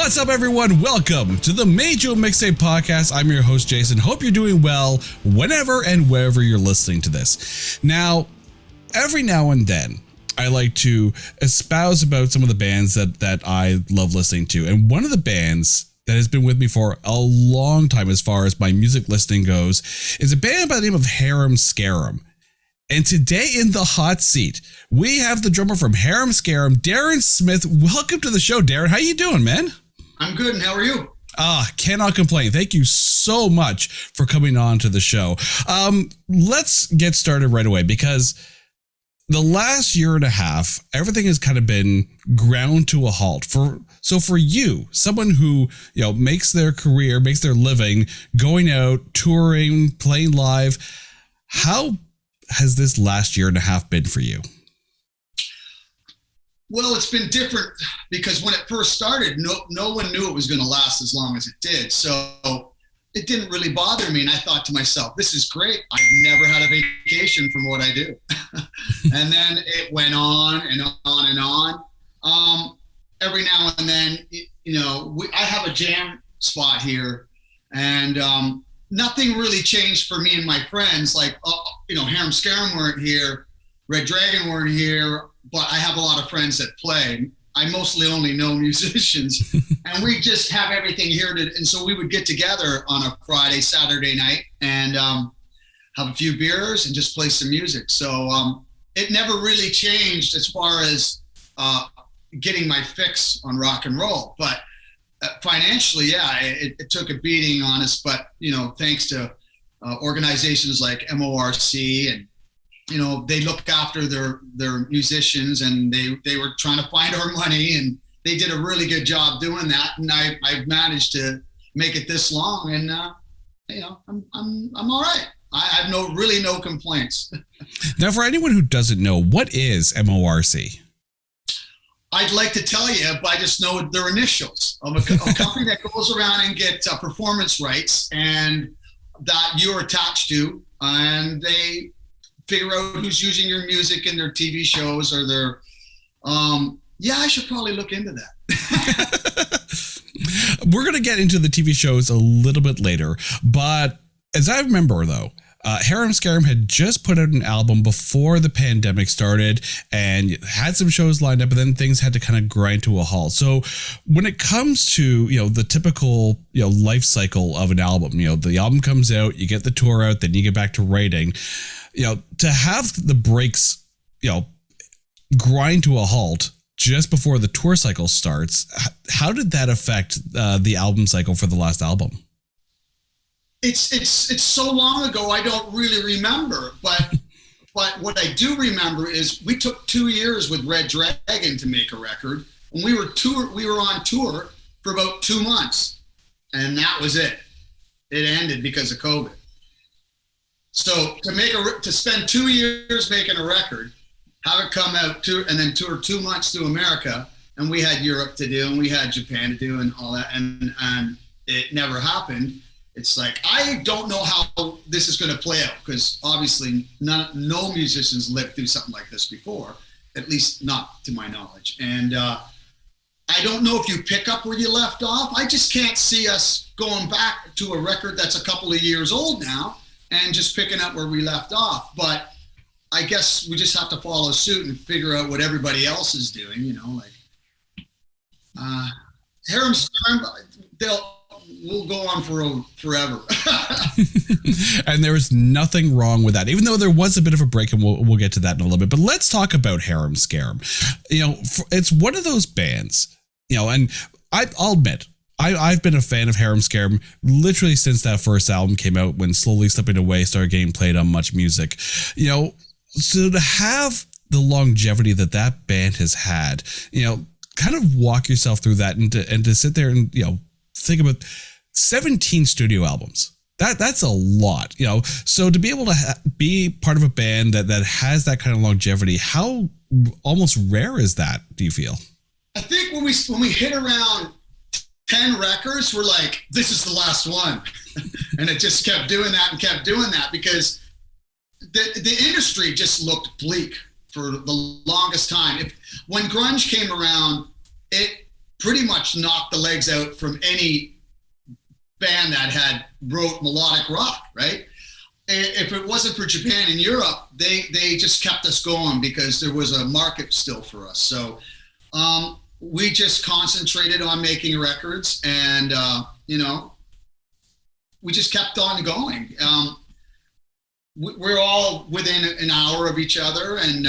What's up, everyone? Welcome to the Major Mixtape Podcast. I'm your host, Jason. Hope you're doing well whenever and wherever you're listening to this. Now, every now and then, I like to espouse about some of the bands that I love listening to. And one of the bands that has been with me for a long time as far as my music listening goes is a band by the name of Harem Scarem. And today in the hot seat, we have the drummer from Harem Scarem, Darren Smith. Welcome to the show, Darren. How you doing, man? I'm good, and how are you? Cannot complain. Thank you so much for coming on to the show. Let's get started right away, because the last year and a half, everything has kind of been ground to a halt. So for you, someone who, makes their career, makes their living, going out, touring, playing live, how has this last year and a half been for you? Well, it's been different because when it first started, no one knew it was going to last as long as it did. So it didn't really bother me. And I thought to myself, this is great. I've never had a vacation from what I do. And then it went on and on and on. Every now and then, I have a jam spot here, and nothing really changed for me and my friends. Like, Harem Scarem weren't here, Red Dragon weren't here, but I have a lot of friends that play. I mostly only know musicians, and we just have everything here. And so we would get together on a Friday, Saturday night and have a few beers and just play some music. So it never really changed as far as getting my fix on rock and roll. But financially, it took a beating on us. But, thanks to organizations like MORC and, they look after their musicians, and they were trying to find our money, and they did a really good job doing that. And I've managed to make it this long, and I'm all right. I have no complaints. Now, for anyone who doesn't know, what is MORC? I'd like to tell you, but I just know their initials of a company that goes around and gets performance rights and that you're attached to, and they figure out who's using your music in their TV shows or their, I should probably look into that. We're going to get into the TV shows a little bit later, but as I remember though, Harem Scarem had just put out an album before the pandemic started and had some shows lined up, and then things had to kind of grind to a halt. So when it comes to, the typical, life cycle of an album, the album comes out, you get the tour out, then you get back to writing, to have the breaks, grind to a halt just before the tour cycle starts. How did that affect the album cycle for the last album? It's so long ago, I don't really remember, but what I do remember is we took 2 years with Red Dragon to make a record, and we were on tour for about 2 months, and that was it. It ended because of COVID. So to spend 2 years making a record, have it come out and then tour 2 months to America, and we had Europe to do, and we had Japan to do, and all that, and it never happened. It's like, I don't know how this is going to play out, because obviously no musicians lived through something like this before, at least not to my knowledge. And I don't know if you pick up where you left off. I just can't see us going back to a record that's a couple of years old now and just picking up where we left off. But I guess we just have to follow suit and figure out what everybody else is doing, Harem Scarem, we'll go on forever. And there was nothing wrong with that, even though there was a bit of a break, and we'll get to that in a little bit. But let's talk about Harem Scarem. It's one of those bands, and I'll admit, I've been a fan of Harem Scarem literally since that first album came out, when Slowly Slipping Away started getting played on Much Music. So to have the longevity that band has had, kind of walk yourself through that, and to sit there and, think about 17 studio albums. That's a lot, So to be able to be part of a band that has that kind of longevity, how almost rare is that, do you feel? I think when we hit around 10 records, we're like, this is the last one. And it just kept doing that because the industry just looked bleak for the longest time. When grunge came around, it pretty much knocked the legs out from any band that had wrote melodic rock, right? If it wasn't for Japan and Europe, they just kept us going because there was a market still for us. So we just concentrated on making records, and we just kept on going. We're all within an hour of each other, and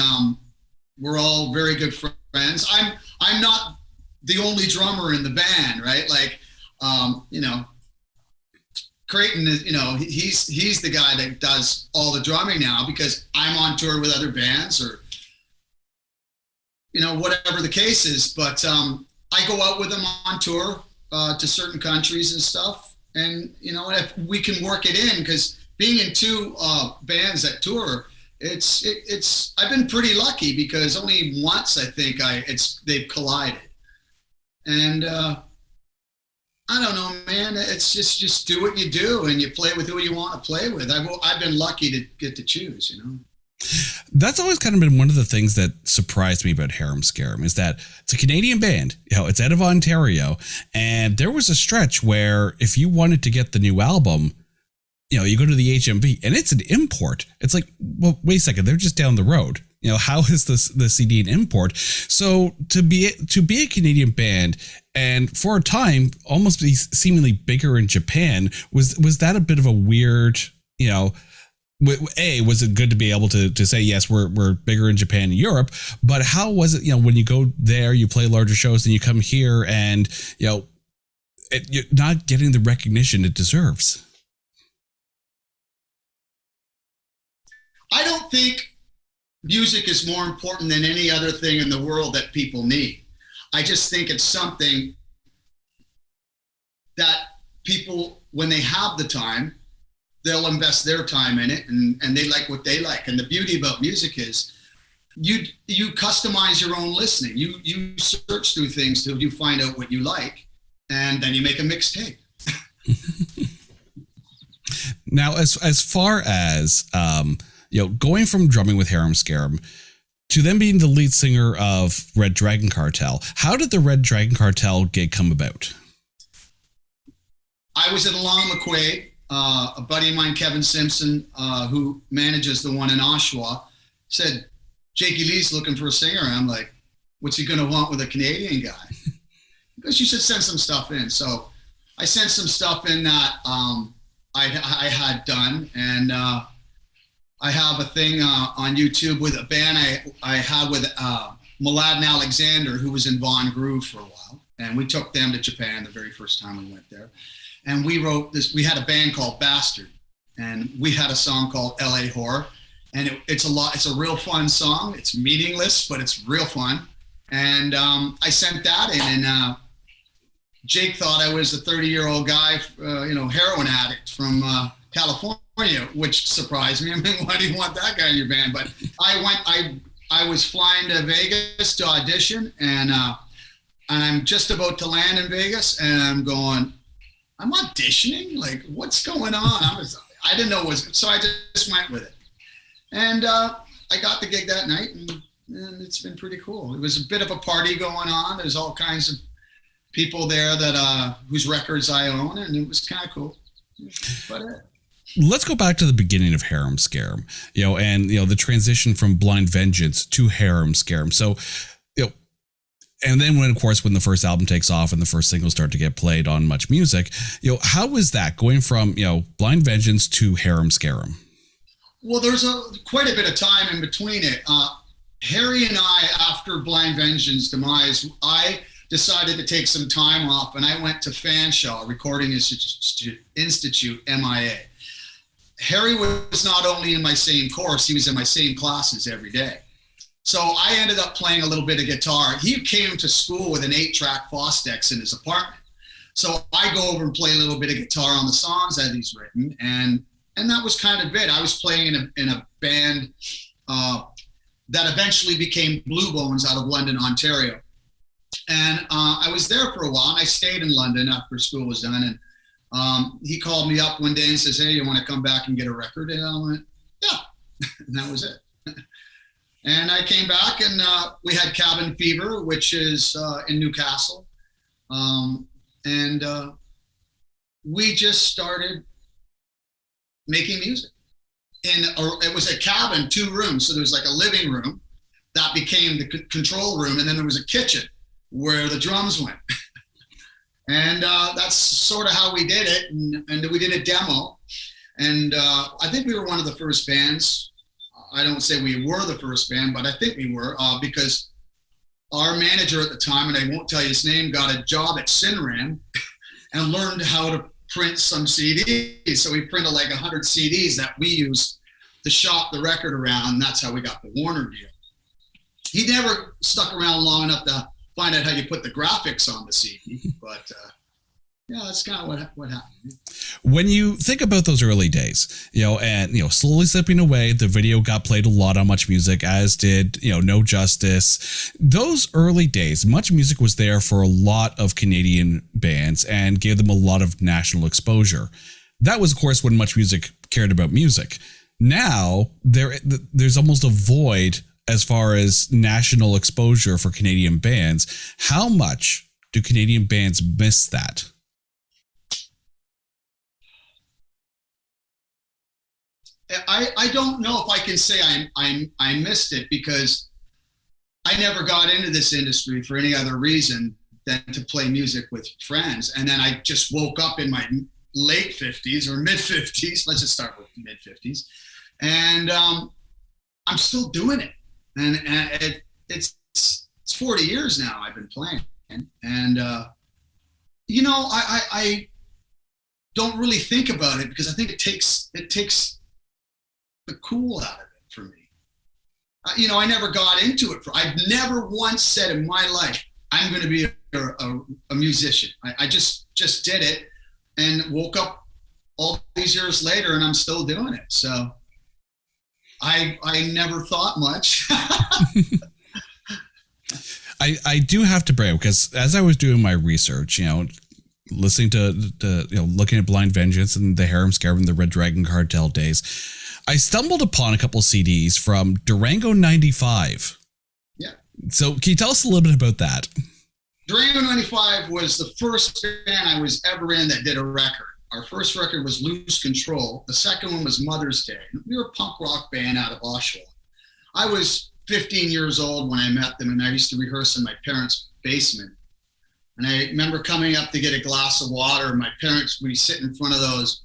we're all very good friends. I'm not the only drummer in the band, right? Like, Creighton is, he's the guy that does all the drumming now because I'm on tour with other bands or, whatever the case is. But I go out with him on tour to certain countries and stuff. And, if we can work it in, because being in two bands that tour, it's I've been pretty lucky because only once I think they've collided. And I don't know, man. It's just do what you do and you play with who you want to play with. I've been lucky to get to choose, That's always kind of been one of the things that surprised me about Harem Scarem is that it's a Canadian band. It's out of Ontario, and there was a stretch where if you wanted to get the new album, you go to the HMV and it's an import. It's like, well, wait a second, they're just down the road. How is the CD an import? So to be a Canadian band and for a time almost be seemingly bigger in Japan, was that a bit of a weird, was it good to be able to say, yes, we're bigger in Japan and Europe, but how was it, when you go there, you play larger shows and you come here and, you're not getting the recognition it deserves? I don't think music is more important than any other thing in the world that people need. I just think it's something that people, when they have the time, they'll invest their time in it, and they like what they like. And the beauty about music is you customize your own listening. You search through things till you find out what you like, and then you make a mixtape. Now, as far as going from drumming with Harem Scarem to then being the lead singer of Red Dragon Cartel, how did the Red Dragon Cartel gig come about? I was at Along McQuaid. A buddy of mine, Kevin Simpson, who manages the one in Oshawa, said, Jakey Lee's looking for a singer. And I'm like, what's he going to want with a Canadian guy? Because you should send some stuff in. So I sent some stuff in that I had done. And I have a thing on YouTube with a band I had with Mladen Alexander, who was in Von Groove for a while. And we took them to Japan the very first time we went there. And we wrote this, we had a band called Bastard, and we had a song called LA Horror. And it's a real fun song. It's meaningless, but it's real fun. And I sent that in, and Jake thought I was a 30-year-old guy, heroin addict from California, which surprised me. I mean, why do you want that guy in your band? But I was flying to Vegas to audition, and I'm just about to land in Vegas, and I'm going, I'm auditioning? Like, what's going on? I didn't know it was, so I just went with it. And I got the gig that night, and it's been pretty cool. It was a bit of a party going on. There's all kinds of people there that whose records I own, and it was kind of cool. But let's go back to the beginning of Harem Scarem, and the transition from Blind Vengeance to Harem Scarem. So, and then when the first album takes off and the first singles start to get played on Much Music, how was that going from, Blind Vengeance to Harem Scarem? Well, there's quite a bit of time in between it. Harry and I, after Blind Vengeance demise, I decided to take some time off, and I went to Fanshawe Recording Institute, MIA. Harry was not only in my same course, he was in my same classes every day. So I ended up playing a little bit of guitar. He came to school with an 8-track Fostex in his apartment. So I go over and play a little bit of guitar on the songs that he's written, and that was kind of it. I was playing in a band that eventually became Blue Bones out of London, Ontario. And I was there for a while, and I stayed in London after school was done. And he called me up one day and says, hey, you want to come back and get a record? And I went, yeah. And that was it. And I came back, and we had Cabin Fever, which is in Newcastle. And we just started making music. It was a cabin, 2 rooms. So there was like a living room that became the control room. And then there was a kitchen where the drums went. And that's sort of how we did it. And we did a demo. And I think we were one of the first bands. I don't say we were the first band, but I think we were, because our manager at the time, and I won't tell you his name, got a job at Cinram and learned how to print some CDs. So we printed like 100 CDs that we used to shop the record around. And that's how we got the Warner deal. He never stuck around long enough to find out how you put the graphics on the CD, but yeah, that's kind of what happened. When you think about those early days, and slowly slipping away, the video got played a lot on Much Music, as did No Justice. Those early days, Much Music was there for a lot of Canadian bands and gave them a lot of national exposure. That was, of course, when Much Music cared about music. Now there's almost a void as far as national exposure for Canadian bands. How much do Canadian bands miss that? I don't know if I can say I missed it, because I never got into this industry for any other reason than to play music with friends. And then I just woke up in my late 50s or mid 50s. Let's just start with mid 50s. And I'm still doing it. And it's 40 years now I've been playing. And, I don't really think about it, because I think it takes the cool out of it for me. I never got into it. I've never once said in my life, I'm going to be a musician. I just did it and woke up all these years later and I'm still doing it. So I never thought much. I do have to brag, because as I was doing my research, listening to looking at Blind Vengeance and the Harem Scarem and the Red Dragon Cartel days, I stumbled upon a couple CDs from Durango 95. Yeah. So can you tell us a little bit about that? Durango 95 was the first band I was ever in that did a record. Our first record was Lose Control. The second one was Mother's Day. We were a punk rock band out of Oshawa. I was 15 years old when I met them, and I used to rehearse in my parents' basement. And I remember coming up to get a glass of water, and my parents would sit in front of those,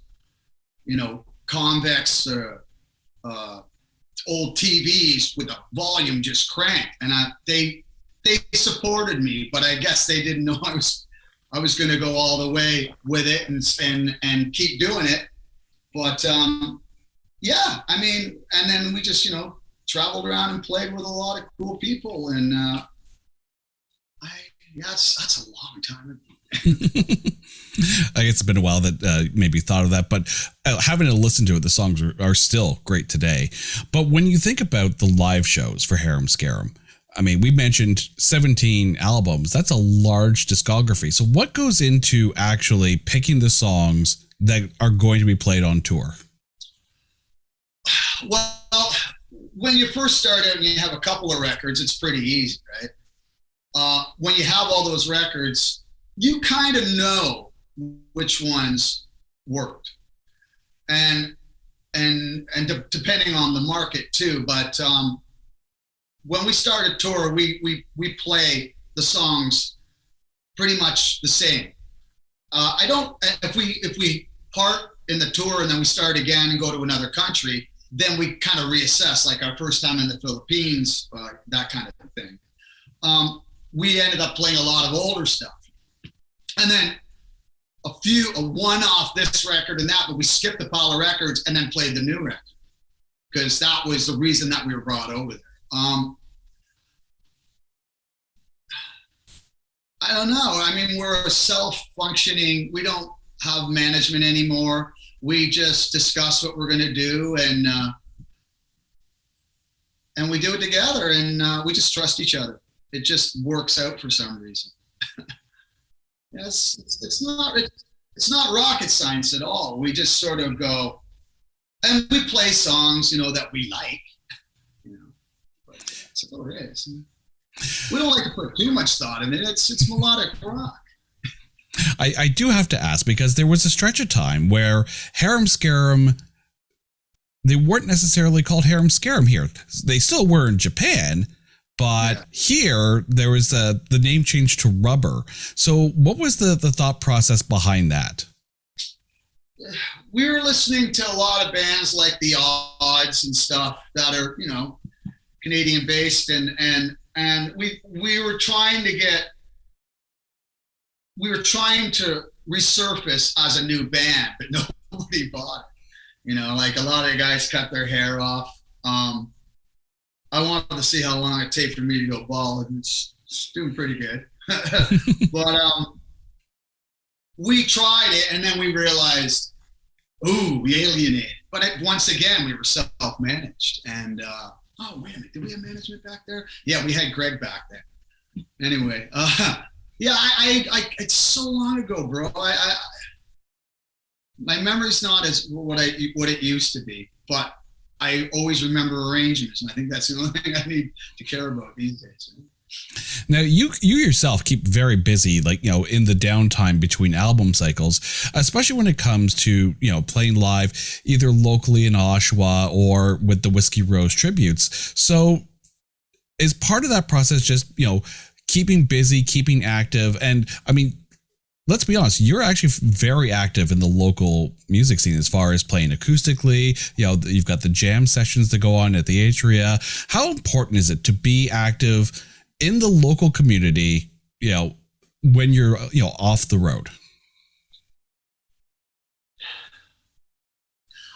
convex old TVs with the volume just cranked. And they supported me, but I guess they didn't know I was going to go all the way with it and keep doing it. But yeah, and then we just traveled around and played with a lot of cool people, and that's a long time ago. I guess it's been a while that maybe thought of that, but having to listen to it, the songs are still great today. But when you think about the live shows for Harem Scarem, we mentioned 17 albums. That's a large discography. So what goes into actually picking the songs that are going to be played on tour? Well, when you first start out and you have a couple of records, it's pretty easy, right? When you have all those records, you kind of know which ones worked, and depending on the market too. But when we start a tour, we play the songs pretty much the same. If we part in the tour and then we start again and go to another country, then we kind of reassess, like our first time in the Philippines, that kind of thing. We ended up playing a lot of older stuff. And then a one-off this record and that, but we skipped the pile of records and then played the new record, because that was the reason that we were brought over there. I don't know. We're a self-functioning, we don't have management anymore. We just discuss what we're going to do, and we do it together, and we just trust each other. It just works out for some reason. Yes, it's not rocket science at all. We just sort of go, and we play songs, that we like, but that's all it is. We don't like to put too much thought in it. It's melodic rock. I do have to ask, because there was a stretch of time where Harem Scarem, they weren't necessarily called Harem Scarem here. They still were in Japan, but here there was the name changed to Rubber. So what was the thought process behind that? We were listening to a lot of bands like The Odds and stuff that are, you know, Canadian based, and we were trying to resurface as a new band, but nobody bought it. You know, like a lot of the guys cut their hair off. I wanted to see how long it take for me to go bald, and it's doing pretty good. But we tried it, and then we realized, ooh, we alienated. But once again, we were self-managed. And, oh, wait a minute, did we have management back there? Yeah, we had Greg back there. Anyway, yeah, it's so long ago, bro. My memory's not as what it used to be, but I always remember arrangements, and I think that's the only thing I need to care about these days. Now, you yourself keep very busy, like, you know, in the downtime between album cycles, especially when it comes to, you know, playing live either locally in Oshawa or with the Whiskey Rose tributes. So is part of that process just, you know, keeping busy, keeping active? And I mean, let's be honest, you're actually very active in the local music scene as far as playing acoustically. You know, you've got the jam sessions that go on at the Atria. How important is it to be active in the local community, you know, when you're, you know, off the road?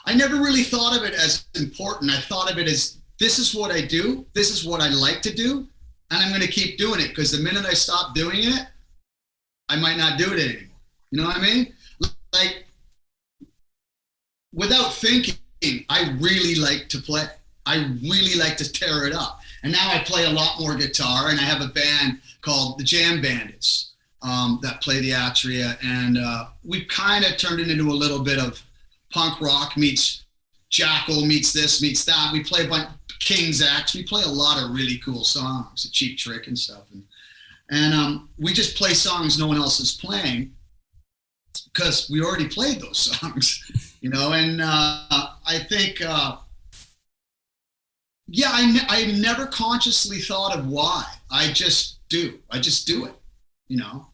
I never really thought of it as important. I thought of it as, this is what I do. This is what I like to do. And I'm going to keep doing it, because the minute I stop doing it, I might not do it anymore. You know what I mean? Like, without thinking, I really like to play. I really like to tear it up. And now I play a lot more guitar, and I have a band called the Jam Bandits that play the Atria. And we've kind of turned it into a little bit of punk rock meets Jackal meets this, meets that. We play a bunch King's X. We play a lot of really cool songs, a Cheap Trick and stuff. And we just play songs no one else is playing, because we already played those songs, you know. And I think, yeah, I never consciously thought of why. I just do it, you know.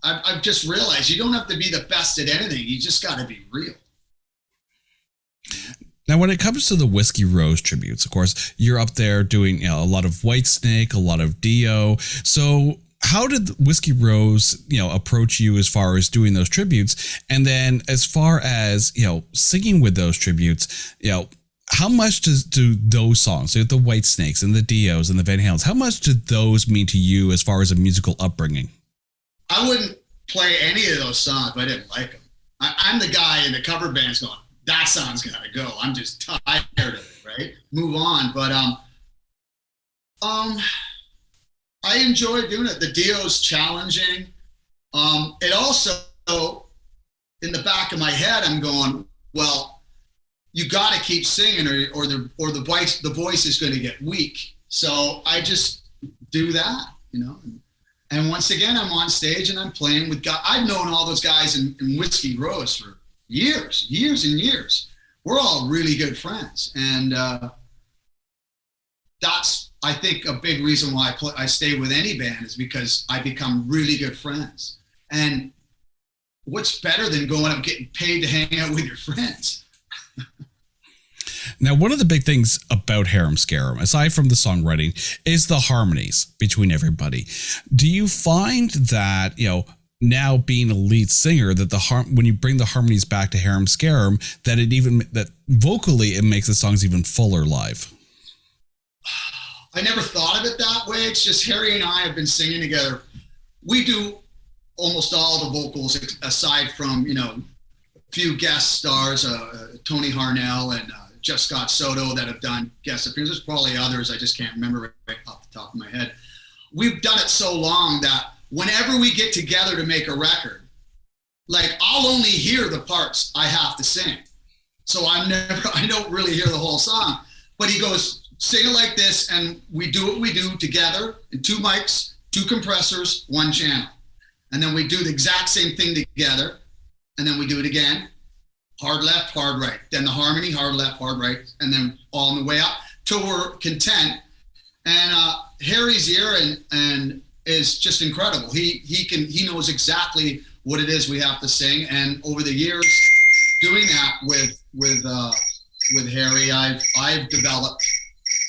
I've just realized you don't have to be the best at anything. You just got to be real. Now, when it comes to the Whiskey Rose tributes, of course, you're up there doing, you know, a lot of Whitesnake, a lot of Dio. So how did Whiskey Rose, you know, approach you as far as doing those tributes? And then as far as, you know, singing with those tributes, you know, how much do those songs, like the Whitesnakes and the Dios and the Van Halens, how much did those mean to you as far as a musical upbringing? I wouldn't play any of those songs if I didn't like them. I'm the guy in the cover bands going, that song's gotta go. I'm just tired of it, right? Move on. But I enjoy doing it. The Dio's challenging. It also, in the back of my head, I'm going, well, you got to keep singing, or the voice is going to get weak. So I just do that, you know. And once again, I'm on stage and I'm playing with guys. I've known all those guys in Whiskey Rose for years and years. We're all really good friends, and that's, I think, a big reason why I stay with any band, is because I become really good friends. And what's better than going up getting paid to hang out with your friends? Now, one of the big things about Harem Scarem, aside from the songwriting, is the harmonies between everybody. Do you find that, you know, now being a lead singer, that when you bring the harmonies back to Harem Scarem, that vocally it makes the songs even fuller live? I never thought of it that way. It's just Harry and I have been singing together. We do almost all the vocals, aside from, you know, a few guest stars, Tony Harnell and Jeff Scott Soto, that have done guest appearances. There's probably others I just can't remember right off the top of my head. We've done it so long that whenever we get together to make a record, like, I'll only hear the parts I have to sing. So I don't really hear the whole song. But he goes, sing it like this, and we do what we do together in 2 mics, 2 compressors, 1 channel. And then we do the exact same thing together. And then we do it again. Hard left, hard right. Then the harmony, hard left, hard right. And then all on the way up till we're content. And Harry's ear and is just incredible. He knows exactly what it is we have to sing. And over the years doing that with Harry, I've developed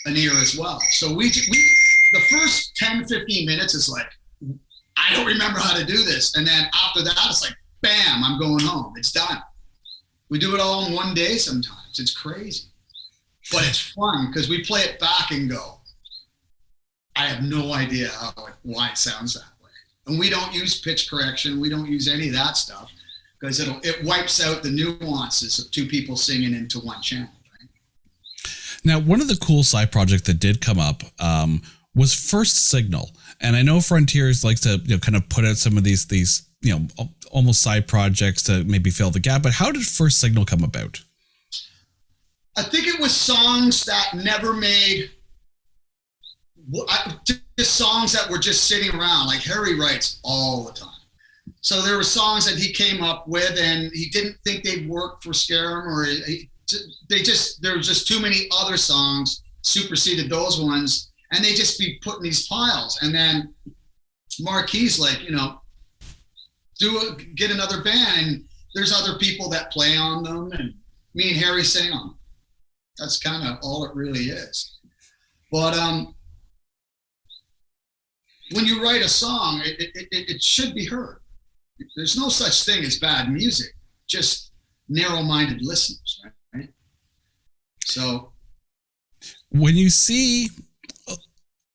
an ear as well. So we the first 10, 15 minutes is like, I don't remember how to do this. And then after that, it's like, bam, I'm going home. It's done. We do it all in one day sometimes. It's crazy. But it's fun because we play it back and go, I have no idea why it sounds that way. And we don't use pitch correction. We don't use any of that stuff because it wipes out the nuances of two people singing into one channel. Right? Now, one of the cool side projects that did come up was First Signal. And I know Frontiers likes to kind of put out some of these almost side projects to maybe fill the gap. But how did First Signal come about? I think it was songs that never made, just songs that were just sitting around. Like Harry writes all the time. So there were songs that he came up with and he didn't think they'd work for Scarem, or there was just too many other songs superseded those ones. And they just be put in these piles. And then Marquis like, get another band. And there's other people that play on them. And me and Harry sing on them. That's kind of all it really is. But when you write a song, it should be heard. There's no such thing as bad music, just narrow-minded listeners, right? So when you see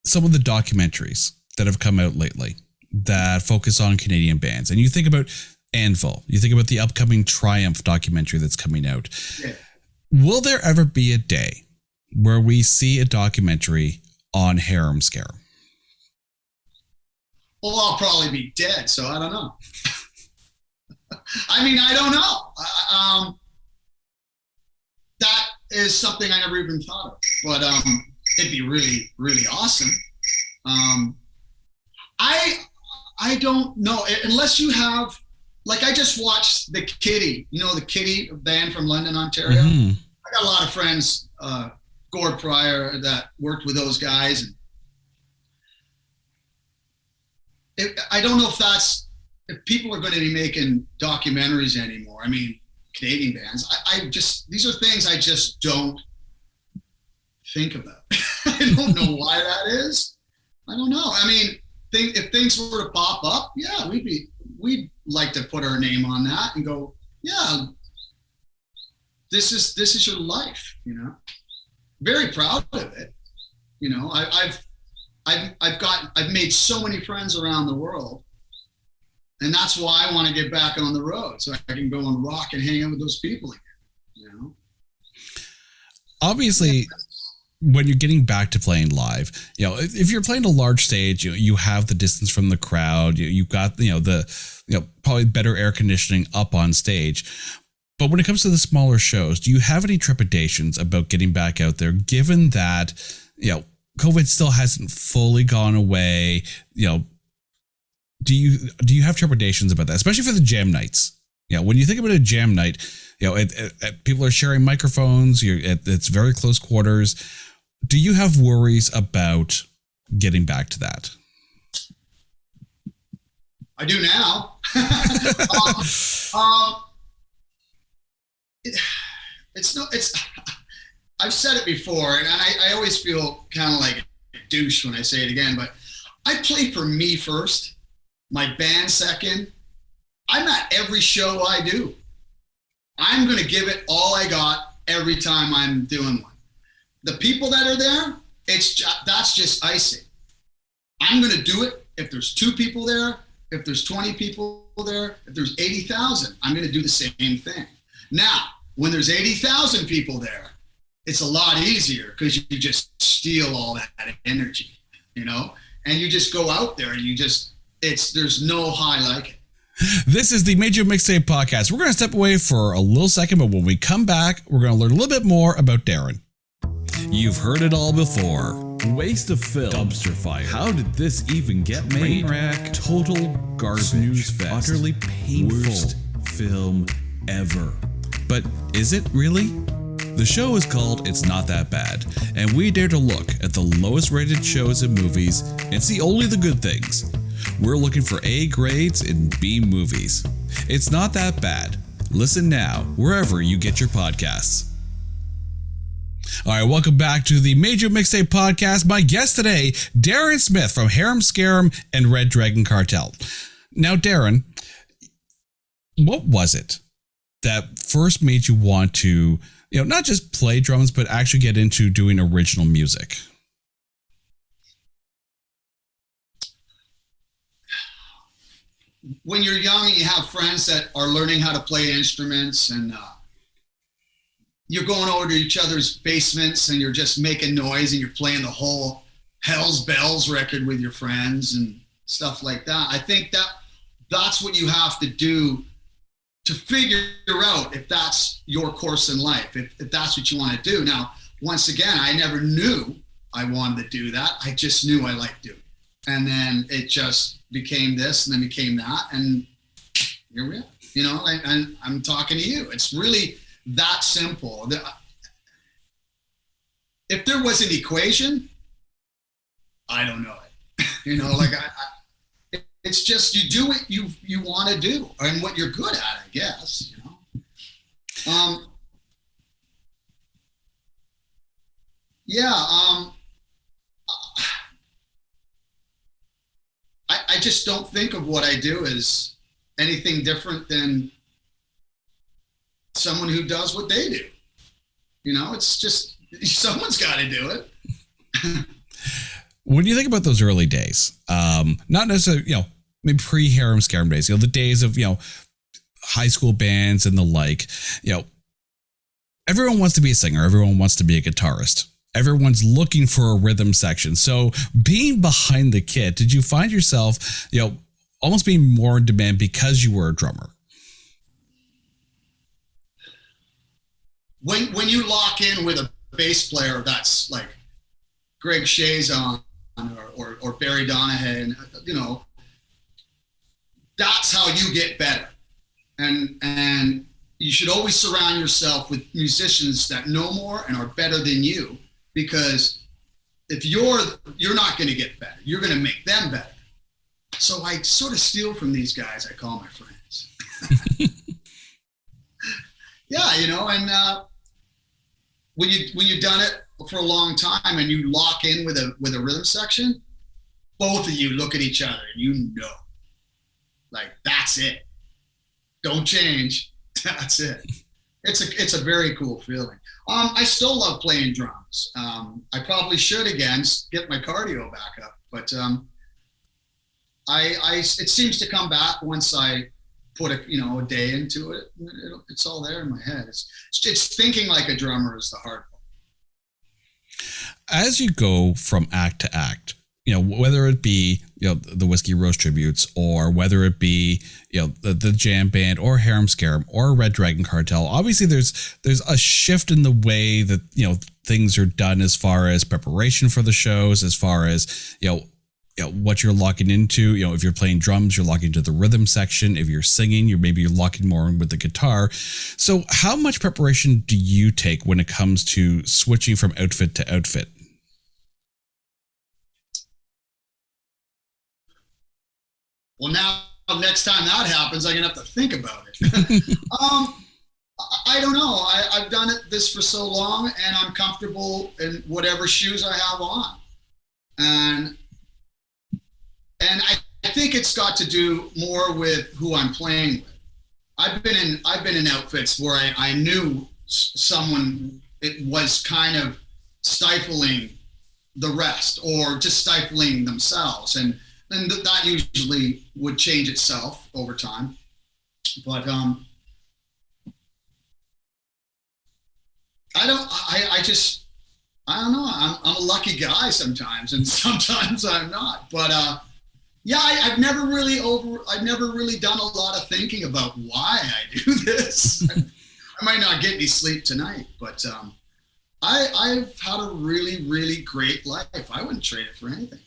some of the documentaries that have come out lately that focus on Canadian bands, and you think about Anvil, you think about the upcoming Triumph documentary that's coming out. Yeah. Will there ever be a day where we see a documentary on Harem Scarem? Well, I'll probably be dead, so I don't know. I mean, I don't know. That is something I never even thought of, but it'd be really, really awesome. I don't know, unless you have, like I just watched the Kitty, the Kitty band from London, Ontario. Mm-hmm. I got a lot of friends, Gord Pryor, that worked with those guys. And I don't know if people are going to be making documentaries anymore. I mean, Canadian bands. These are things I just don't think about. I don't know why that is. I don't know. I mean, if things were to pop up, yeah, we'd like to put our name on that and go, yeah, this is your life, Very proud of it. I've made so many friends around the world, and that's why I want to get back on the road so I can go and rock and hang out with those people again. Obviously, when you're getting back to playing live, if you're playing a large stage, you have the distance from the crowd. You've got probably better air conditioning up on stage. But when it comes to the smaller shows, do you have any trepidations about getting back out there, given that COVID still hasn't fully gone away? Do you have trepidations about that, especially for the jam nights? When you think about a jam night, people are sharing microphones. It's very close quarters. Do you have worries about getting back to that? I do now. I've said it before, and I always feel kind of like a douche when I say it again, but I play for me first, my band second. I'm at every show I do. I'm going to give it all I got every time I'm doing one. The people that are there, that's just icing. I'm going to do it if there's 2 people there, if there's 20 people there, if there's 80,000, I'm going to do the same thing. Now, when there's 80,000 people there, it's a lot easier because you just steal all that energy, and you just go out there and there's no high like it. This is the Major Mixtape Podcast. We're going to step away for a little second, but when we come back, we're going to learn a little bit more about Darren. You've heard it all before. Waste of film. Dumpster fire. How did this even get made? Train wreck. Total garbage. Snooze fest. Utterly painful. Worst film ever. But is it really? The show is called It's Not That Bad, and we dare to look at the lowest rated shows and movies and see only the good things. We're looking for A grades in B movies. It's Not That Bad. Listen now, wherever you get your podcasts. All right, welcome back to the Major Mixtape Podcast. My guest today, Darren Smith from Harem Scarem and Red Dragon Cartel. Now, Darren, what was it that first made you want to, not just play drums, but actually get into doing original music? When you're young and you have friends that are learning how to play instruments, and you're going over to each other's basements and you're just making noise and you're playing the whole Hell's Bells record with your friends and stuff like that. I think that's what you have to do to figure out if that's your course in life, if that's what you want to do. Now, once again, I never knew I wanted to do that. I just knew I liked doing it. And then it just became this and then became that. And here we are, and I'm talking to you. It's really that simple. If there was an equation, I don't know it. It's just you do what you want to do and what you're good at, I guess. I just don't think of what I do as anything different than someone who does what they do. It's just someone's got to do it. When you think about those early days, not necessarily, maybe pre-Harem Scarem days, the days of, high school bands and the like, everyone wants to be a singer. Everyone wants to be a guitarist. Everyone's looking for a rhythm section. So being behind the kit, did you find yourself, almost being more in demand because you were a drummer? When you lock in with a bass player that's like Greg Chazon or Barry Donahue, and that's how you get better. And you should always surround yourself with musicians that know more and are better than you, because if you're not going to get better, you're going to make them better. So I sort of steal from these guys I call my friends. Yeah, and when you've done it for a long time and you lock in with a rhythm section, both of you look at each other and like, that's it. Don't change. That's it. It's a very cool feeling. I still love playing drums. I probably should again get my cardio back up, but it seems to come back once I put a day into it. It's all there in my head. It's thinking like a drummer is the hard part. As you go from act to act, whether it be, the Whiskey Rose tributes, or whether it be, the jam band or Harem Scarem or Red Dragon Cartel, obviously there's a shift in the way that, things are done as far as preparation for the shows, as far as, what you're locking into. If you're playing drums, you're locking into the rhythm section. If you're singing, you're locking more in with the guitar. So how much preparation do you take when it comes to switching from outfit to outfit? Well, now next time that happens, I'm gonna have to think about it. I don't know. I've done this for so long, and I'm comfortable in whatever shoes I have on, and I think it's got to do more with who I'm playing with. I've been in outfits where I knew someone, it was kind of stifling the rest or just stifling themselves, and that usually would change itself over time. But I don't know. I'm a lucky guy sometimes, and sometimes I'm not. But I've never really done a lot of thinking about why I do this. I might not get any sleep tonight, but I've had a really, really great life. I wouldn't trade it for anything.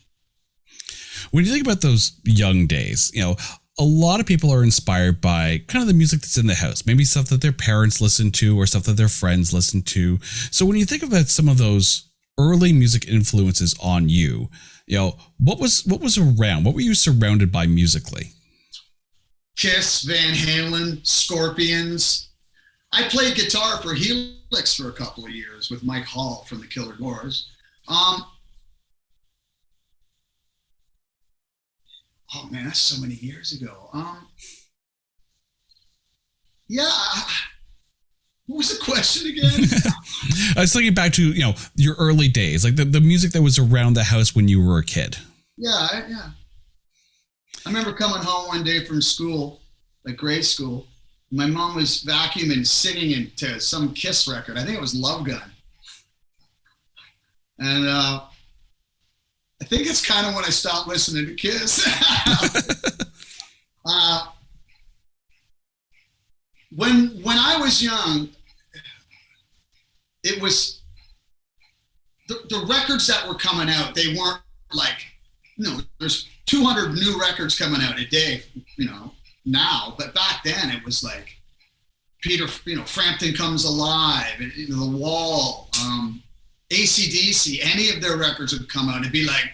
When you think about those young days, a lot of people are inspired by kind of the music that's in the house, maybe stuff that their parents listen to or stuff that their friends listen to. So when you think about some of those early music influences on you, what was around? What were you surrounded by musically? Kiss, Van Halen, Scorpions. I played guitar for Helix for a couple of years with Mike Hall from the Killer Doors. Oh man, that's so many years ago. Yeah. What was the question again? I was thinking back to, your early days, like the music that was around the house when you were a kid. Yeah. I remember coming home one day from school, like grade school. My mom was vacuuming, singing into some Kiss record. I think it was Love Gun. And I think it's kind of when I stopped listening to Kiss. When I was young, it was the records that were coming out. They weren't like, there's 200 new records coming out a day, now. But back then it was like Frampton Comes Alive, The Wall, AC/DC. Any of their records would come out. It'd be like,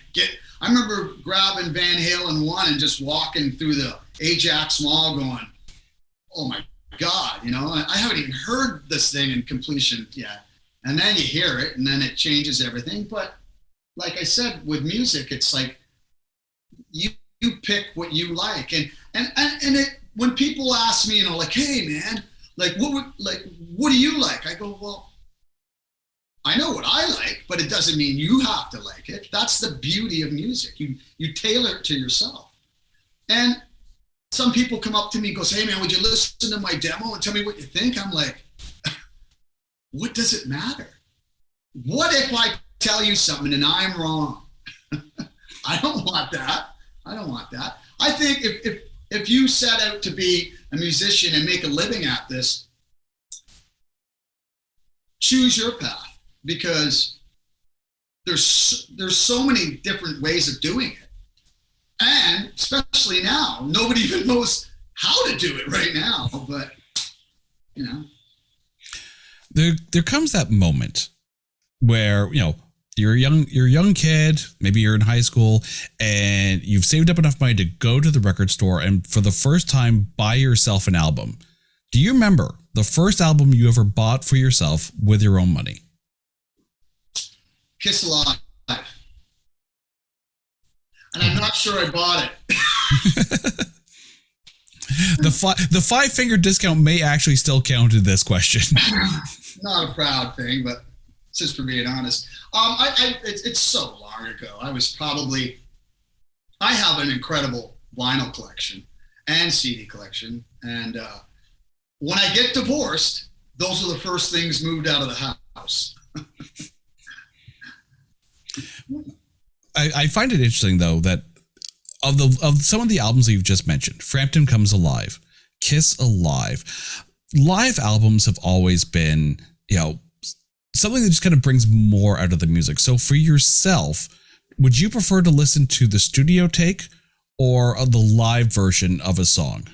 I remember grabbing Van Halen 1 and just walking through the Ajax Mall going, oh my God, I haven't even heard this thing in completion yet. And then you hear it and then it changes everything. But like I said, with music, it's like you pick what you like. And when people ask me, like, hey man, what do you like? I go, well, I know what I like, but it doesn't mean you have to like it. That's the beauty of music. You tailor it to yourself. And some people come up to me and goes, hey man, would you listen to my demo and tell me what you think? I'm like, what does it matter? What if I tell you something and I'm wrong? I don't want that. I think if you set out to be a musician and make a living at this, choose your path, because there's so many different ways of doing it. And especially now, nobody even knows how to do it right now, but There comes that moment where, you're a young kid, maybe you're in high school, and you've saved up enough money to go to the record store and for the first time buy yourself an album. Do you remember the first album you ever bought for yourself with your own money? Kiss Alive. And I'm not sure I bought it. The 5-finger discount may actually still count in this question. Not a proud thing, but just for being honest. It's so long ago. I have an incredible vinyl collection and CD collection. And when I get divorced, those are the first things moved out of the house. I find it interesting though that of some of the albums that you've just mentioned, Frampton Comes Alive, Kiss Alive, live albums have always been, something that just kind of brings more out of the music. So for yourself, would you prefer to listen to the studio take or the live version of a song?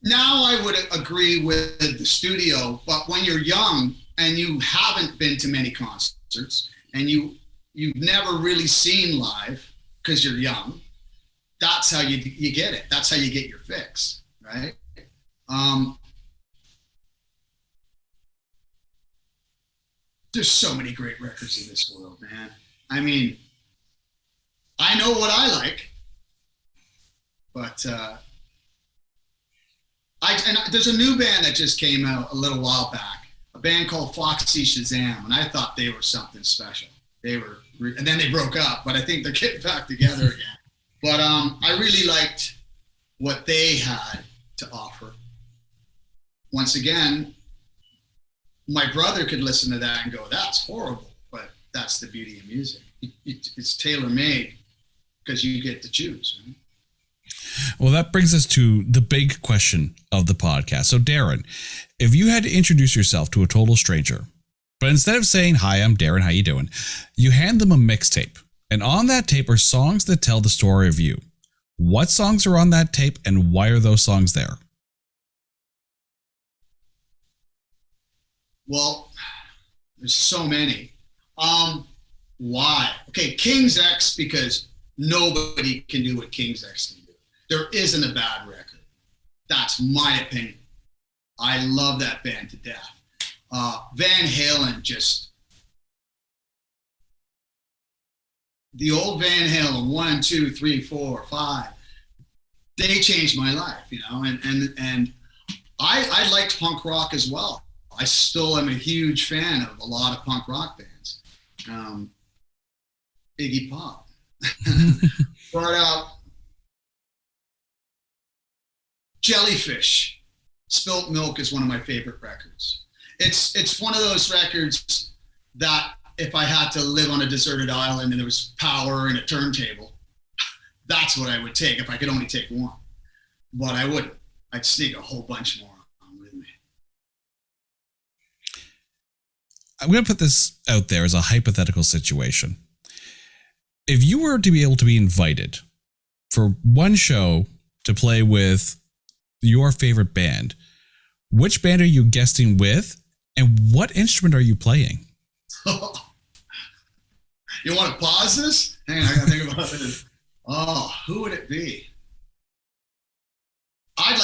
Now I would agree with the studio, but when you're young and you haven't been to many concerts and you've never really seen live because you're young, that's how you get it. That's how you get your fix, right? There's so many great records in this world, man. I mean, I know what I like, but there's a new band that just came out a little while back, a band called Foxy Shazam, and I thought they were something special. And then they broke up, but I think they're getting back together again. But I really liked what they had to offer. Once again, my brother could listen to that and go, that's horrible, but that's the beauty of music. It's tailor-made because you get to choose, right? Well, that brings us to the big question of the podcast. So, Darren, if you had to introduce yourself to a total stranger, But instead of saying, "Hi, I'm Darren, how you doing?" you hand them a mixtape. And on that tape are songs that tell the story of you. What songs are on that tape and why are those songs there? Well, there's so many. Why? Okay, King's X, because nobody can do what King's X can do. There isn't a bad record. That's my opinion. I love that band to death. Van Halen, just the old Van Halen, 1, 2, 3, 4, 5. They changed my life, you know, and I liked punk rock as well. I still am a huge fan of a lot of punk rock bands. Iggy Pop. But Jellyfish, Spilt Milk is one of my favorite records. It's one of those records that if I had to live on a deserted island and there was power and a turntable, that's what I would take if I could only take one. But I wouldn't. I'd sneak a whole bunch more on with me. I'm going to put this out there as a hypothetical situation. If you were to be able to be invited for one show to play with your favorite band, which band are you guesting with and what instrument are you playing? You want to pause this? Hang on, I gotta think about this. Oh, who would it be? I'd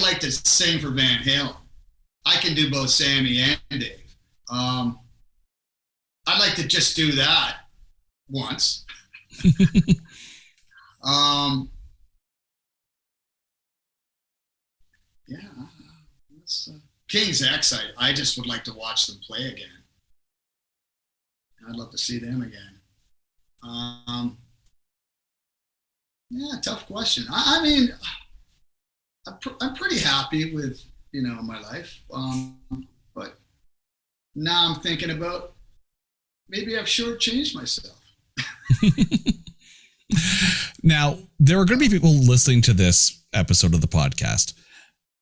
like to sing for Van Halen. I can do both Sammy and Dave. I'd like to just do that once. Yeah, King's X. I just would like to watch them play again. I'd love to see them again. Yeah, tough question. I mean, I'm pretty happy with, you know, my life. But now I'm thinking about maybe I've shortchanged myself. Now, there are going to be people listening to this episode of the podcast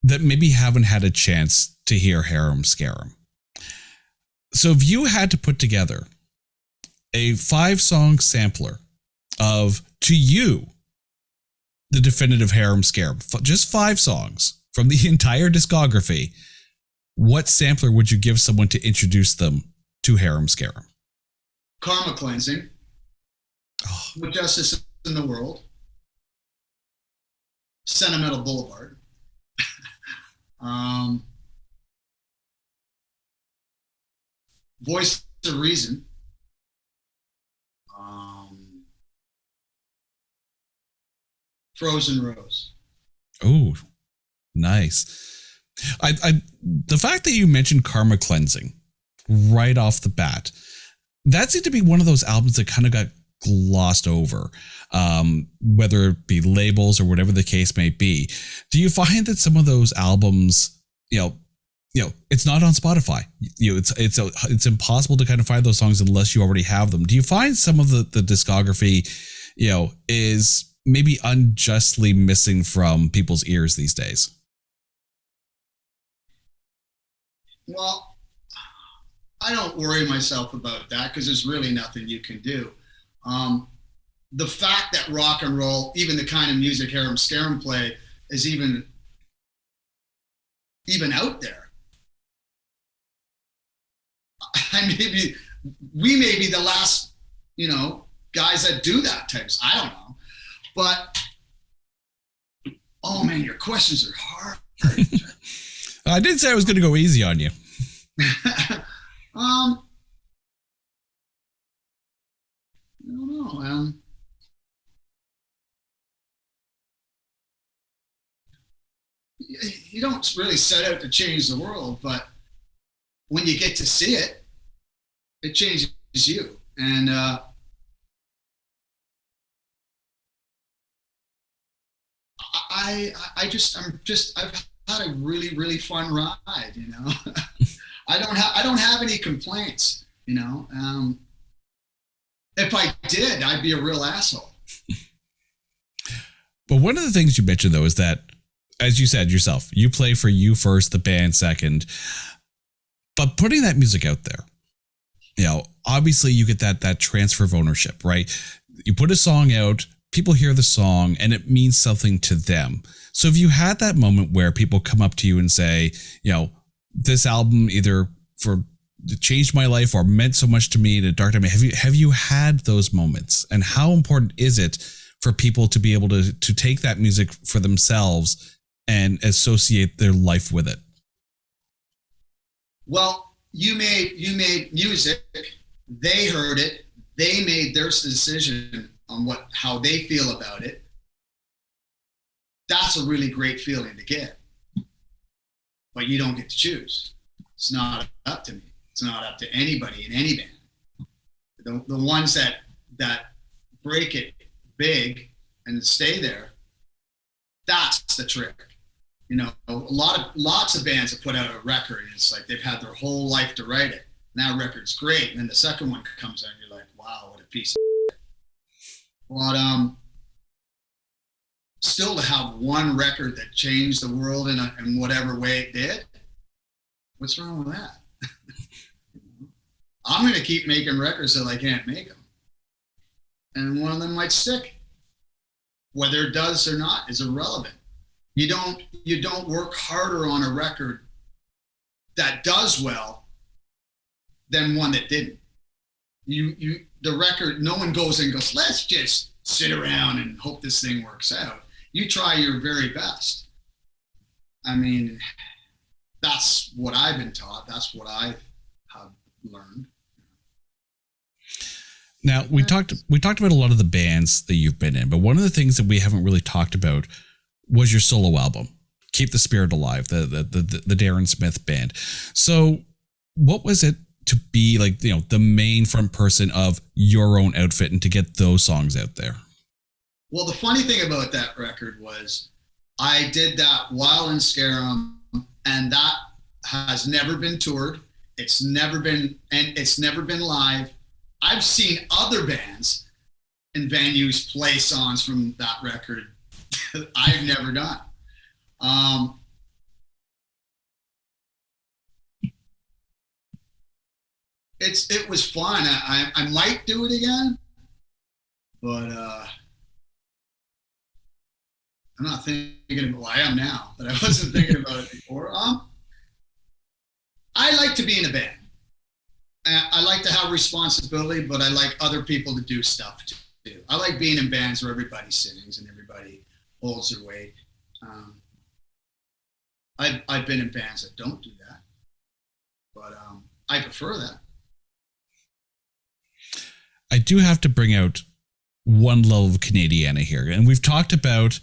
that maybe haven't had a chance to hear Harem Scarem. So if you had to put together a 5-song sampler of, to you, the definitive Harem Scarem, just 5 songs from the entire discography, what sampler would you give someone to introduce them to Harem Scarem? Karma Cleansing. Oh. With Justice in the World. Sentimental Boulevard. Voice of Reason. Frozen Rose. Oh, nice. The fact that you mentioned Karma Cleansing right off the bat, that seemed to be one of those albums that kind of got glossed over, whether it be labels or whatever the case may be. Do you find that some of those albums, you know, it's not on Spotify. It's impossible to kind of find those songs unless you already have them. Do you find some of the discography, is maybe unjustly missing from people's ears these days? Well, I don't worry myself about that because there's really nothing you can do. The fact that rock and roll, even the kind of music Harem Scarem play, is even out there. We may be the last, guys that do that types. I don't know. But, oh man, your questions are hard. I did say I was going to go easy on you. I don't know. You don't really set out to change the world, but when you get to see it, it changes you. And I've had a really, really fun ride, I don't have any complaints, if I did, I'd be a real asshole. But one of the things you mentioned, though, is that, as you said yourself, you play for you first, the band second. But putting that music out there, obviously you get that transfer of ownership, right? You put a song out, people hear the song, and it means something to them. So if you had that moment where people come up to you and say, this album either changed my life or meant so much to me at a dark time, have you had those moments? And how important is it for people to be able to take that music for themselves and associate their life with it? Well, you made music, they heard it, they made their decision on how they feel about it. That's a really great feeling to get. But you don't get to choose. It's not up to me. It's not up to anybody in any band. The ones that break it big and stay there, that's the trick. Lots of bands have put out a record and it's like they've had their whole life to write it. That record's great. And then the second one comes out and you're like, wow, what a piece of shit. But still to have one record that changed the world in whatever way it did, what's wrong with that? I'm going to keep making records till I can't make them. And one of them might stick. Whether it does or not is irrelevant. You don't work harder on a record that does well than one that didn't. The record, no one goes and goes, let's just sit around and hope this thing works out. You try your very best. I mean, that's what I've been taught. That's what I have learned. Now, we talked about a lot of the bands that you've been in, but one of the things that we haven't really talked about was your solo album, Keep the Spirit Alive, the Darren Smith band. So what was it to be like, the main front person of your own outfit and to get those songs out there? Well, the funny thing about that record was I did that while in Scarem, and that has never been toured. It's never been live. I've seen other bands and venues play songs from that record I've never done. It was fun. I might do it again, but I'm not thinking about. Well, I am now, but I wasn't thinking about it before. I like to be in a band. I like to have responsibility, but I like other people to do stuff too. I like being in bands where everybody sings and everybody holds their weight. I've been in bands that don't do that, but I prefer that. I do have to bring out one level of Canadiana here, and we've talked about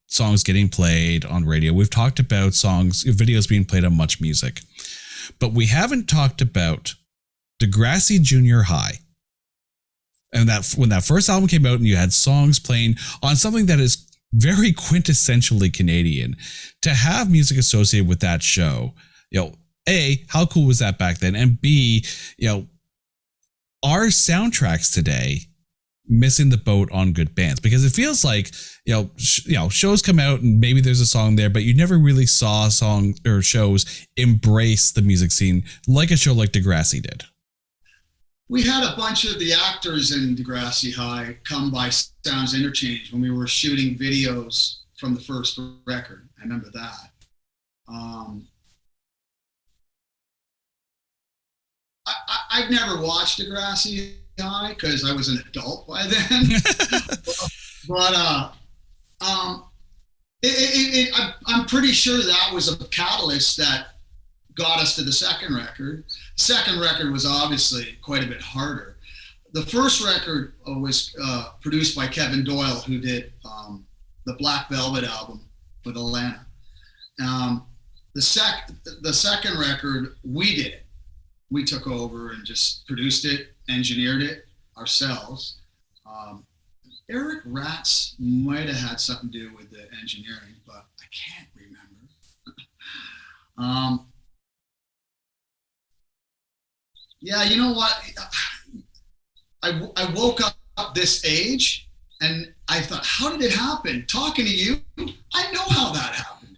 songs getting played on radio. We've talked about videos being played on Much Music, but we haven't talked about Degrassi Junior High. And that when that first album came out and you had songs playing on something that is very quintessentially Canadian, to have music associated with that show, A, how cool was that back then? And B, are soundtracks today missing the boat on good bands? Because it feels like, shows come out and maybe there's a song there, but you never really saw a song or shows embrace the music scene like a show like Degrassi did. We had a bunch of the actors in Degrassi High come by Sounds Interchange when we were shooting videos from the first record. I remember that. I've never watched Degrassi High because I was an adult by then. but I'm pretty sure that was a catalyst that got us to the second record. Second record was obviously quite a bit harder. The first record was produced by Kevin Doyle, who did the Black Velvet album with Atlanta. The second record, we did it. We took over and just produced it, engineered it ourselves. Eric Ratz might have had something to do with the engineering, but I can't remember. Yeah, you know what? I woke up this age and I thought, how did it happen? Talking to you, I know how that happened.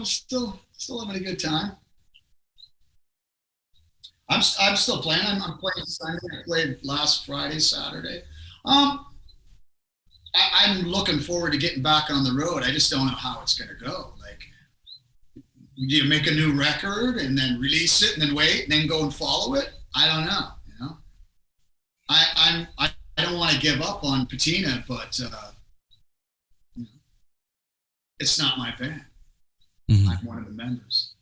Still having a good time. I'm still playing. I'm playing Sunday. I played last Friday, Saturday. I'm looking forward to getting back on the road. I just don't know how it's going to go. Like, you make a new record and then release it and then wait and then go and follow it. I don't know. You know, I don't want to give up on Patina, but it's not my band. Mm-hmm. I'm one of the members.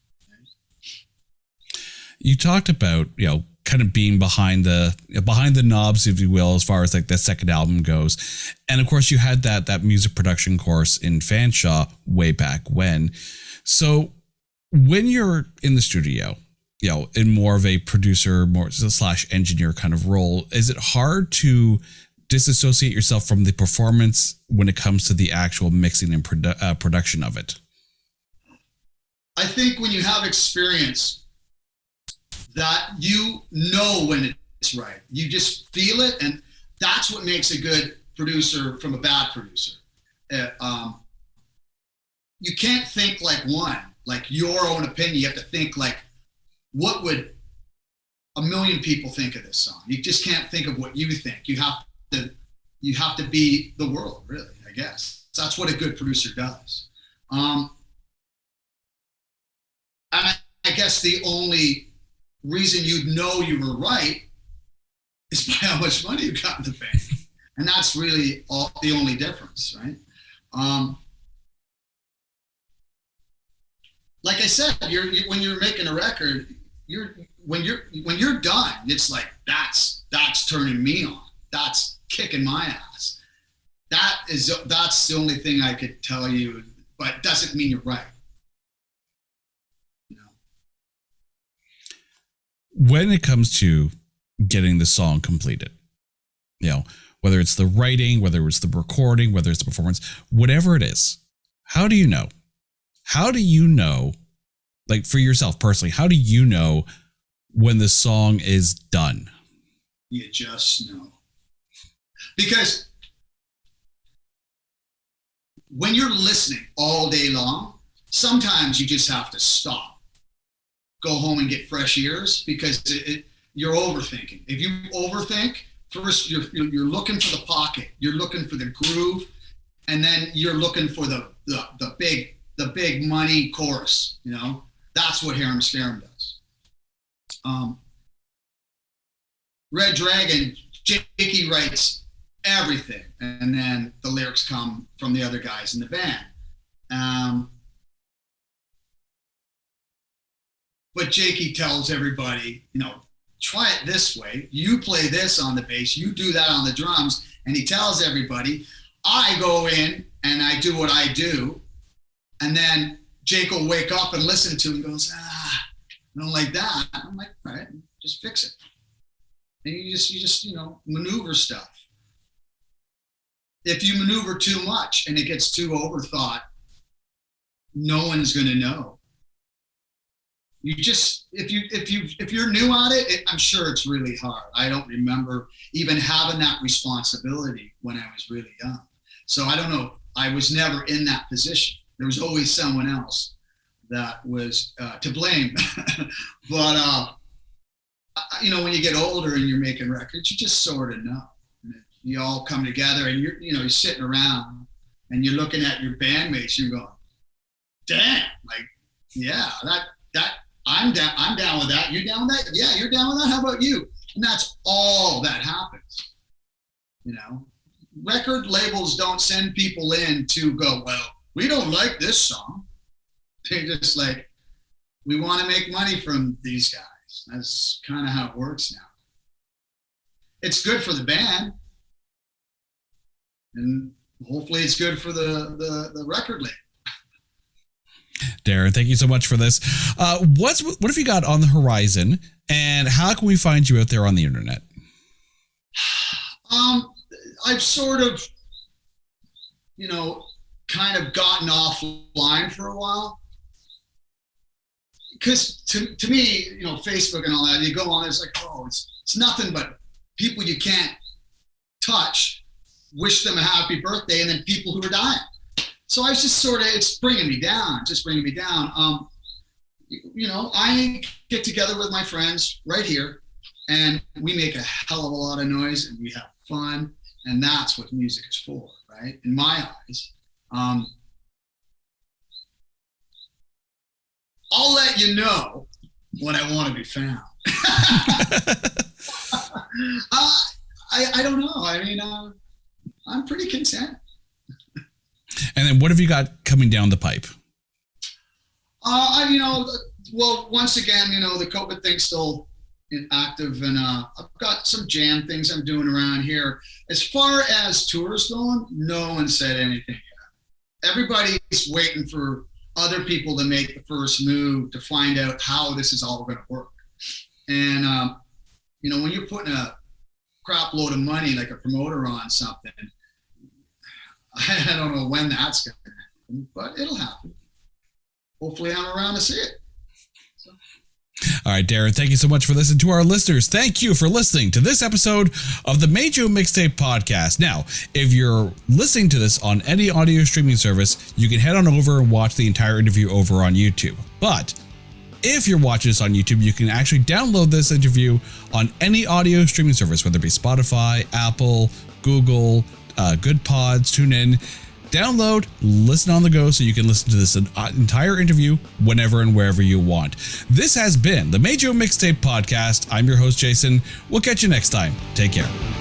You talked about, kind of being behind the knobs, if you will, as far as like the second album goes. And of course you had that music production course in Fanshawe way back when. So when you're in the studio, in more of a producer, more / engineer kind of role, is it hard to disassociate yourself from the performance when it comes to the actual mixing and production of it? I think when you have experience, that you know when it's right. You just feel it, and that's what makes a good producer from a bad producer. You can't think like your own opinion. You have to think like, what would a million people think of this song? You just can't think of what you think. You have to be the world, really, I guess. That's what a good producer does. And I guess the only reason you'd know you were right is by how much money you got in the bank. And that's really the only difference, right? Like I said, when you're making a record, when you're done, it's like, that's turning me on. That's kicking my ass. That's the only thing I could tell you, but it doesn't mean you're right. When it comes to getting the song completed, whether it's the writing, whether it's the recording, whether it's the performance, whatever it is, how do you know? How do you know, like for yourself personally, how do you know when the song is done? You just know. Because when you're listening all day long, sometimes you just have to stop. Go home and get fresh ears, because you're overthinking. If you overthink, first you're looking for the pocket, you're looking for the groove, and then you're looking for the big money chorus. That's what Harem Scarem does. Red Dragon, Jakey writes everything, and then the lyrics come from the other guys in the band. But Jakey tells everybody, try it this way. You play this on the bass, you do that on the drums, and he tells everybody. I go in and I do what I do, and then Jake will wake up and listen to it and goes, I don't like that. I'm like, all right, just fix it. And you just maneuver stuff. If you maneuver too much and it gets too overthought, no one's going to know. You just, if you're new at it, I'm sure it's really hard. I don't remember even having that responsibility when I was really young. So I don't know. I was never in that position. There was always someone else that was to blame. But when you get older and you're making records, you just sort of know. You all come together and you're sitting around and you're looking at your bandmates and you're going, damn, like, yeah, that. I'm down with that. You down with that? Yeah, you're down with that? How about you? And that's all that happens. Record labels don't send people in to go, well, we don't like this song. They're just like, we want to make money from these guys. That's kind of how it works now. It's good for the band. And hopefully it's good for the record label. Darren, thank you so much for this. What have you got on the horizon, and how can we find you out there on the internet? I've sort of, kind of gotten offline for a while. Because to me, Facebook and all that, you go on, it's like, oh, it's nothing but people you can't touch, wish them a happy birthday, and then people who are dying. So I was just it's bringing me down, I get together with my friends right here, and we make a hell of a lot of noise, and we have fun, and that's what music is for, right? In my eyes. I'll let you know when I want to be found. I don't know. I mean, I'm pretty content. And then what have you got coming down the pipe? Well, once again, the COVID thing's still active, and I've got some jam things I'm doing around here. As far as tours going, no one said anything yet. Everybody's waiting for other people to make the first move to find out how this is all going to work. And, when you're putting a crap load of money like a promoter on something, I don't know when that's going to happen, but it'll happen. Hopefully I'm around to see it. All right, Darren, thank you so much for listening. To our listeners, thank you for listening to this episode of the Major Mixtape Podcast. Now, if you're listening to this on any audio streaming service, you can head on over and watch the entire interview over on YouTube. But if you're watching this on YouTube, you can actually download this interview on any audio streaming service, whether it be Spotify, Apple, Google, Good Pods, TuneIn. Download, listen on the go so you can listen to this entire interview whenever and wherever you want. This has been the Major Mixtape Podcast. I'm your host, Jason. We'll catch you next time. Take care.